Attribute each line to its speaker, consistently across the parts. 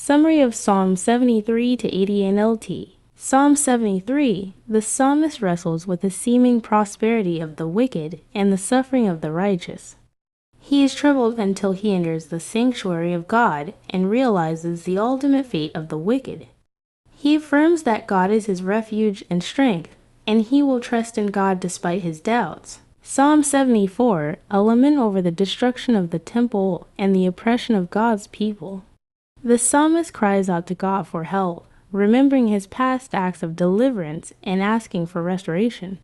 Speaker 1: Summary of Psalm 73 to 80 NLT. Psalm 73, the psalmist wrestles with the seeming prosperity of the wicked and the suffering of the righteous. He is troubled until he enters the sanctuary of God and realizes the ultimate fate of the wicked. He affirms that God is his refuge and strength, and he will trust in God despite his doubts. Psalm 74, a lament over the destruction of the temple and the oppression of God's people. The psalmist cries out to God for help, remembering his past acts of deliverance and asking for restoration.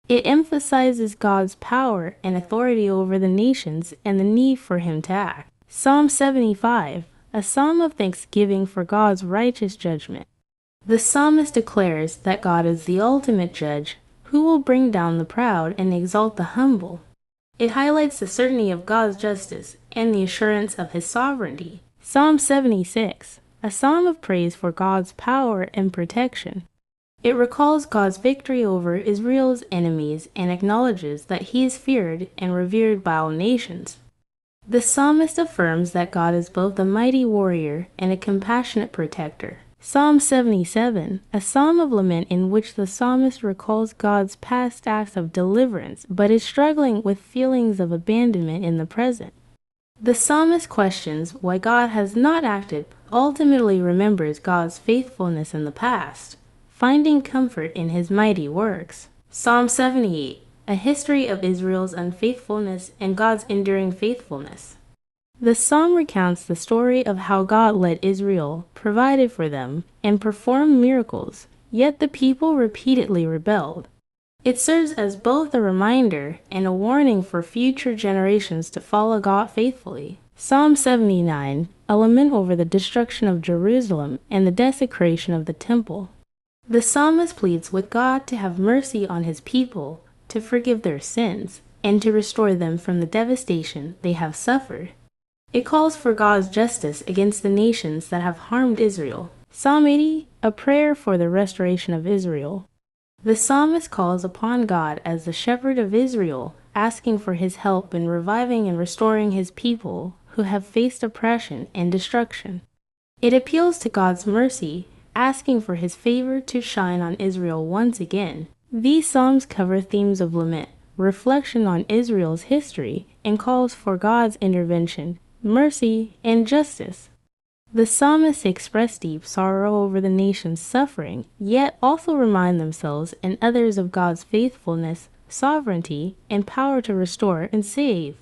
Speaker 1: It emphasizes God's power and authority over the nations and the need for him to act. Psalm 75, a psalm of thanksgiving for God's righteous judgment. The psalmist declares that God is the ultimate judge who will bring down the proud and exalt the humble. It highlights the certainty of God's justice and the assurance of his sovereignty. Psalm 76, a psalm of praise for God's power and protection. It recalls God's victory over Israel's enemies and acknowledges that he is feared and revered by all nations. The psalmist affirms that God is both a mighty warrior and a compassionate protector. Psalm 77, a psalm of lament in which the psalmist recalls God's past acts of deliverance but is struggling with feelings of abandonment in the present. The psalmist questions why God has not acted, but ultimately remembers God's faithfulness in the past, finding comfort in his mighty works. Psalm 78, a history of Israel's unfaithfulness and God's enduring faithfulness. The psalm recounts the story of how God led Israel, provided for them, and performed miracles, yet the people repeatedly rebelled. It serves as both a reminder and a warning for future generations to follow God faithfully. Psalm 79, a lament over the destruction of Jerusalem and the desecration of the temple. The psalmist pleads with God to have mercy on his people, to forgive their sins, and to restore them from the devastation they have suffered. It calls for God's justice against the nations that have harmed Israel. Psalm 80, a prayer for the restoration of Israel. The psalmist calls upon God as the shepherd of Israel, asking for his help in reviving and restoring his people who have faced oppression and destruction. It appeals to God's mercy, asking for his favor to shine on Israel once again. These psalms cover themes of lament, reflection on Israel's history, and calls for God's intervention, mercy, and justice. The psalmists express deep sorrow over the nation's suffering, yet also remind themselves and others of God's faithfulness, sovereignty, and power to restore and save.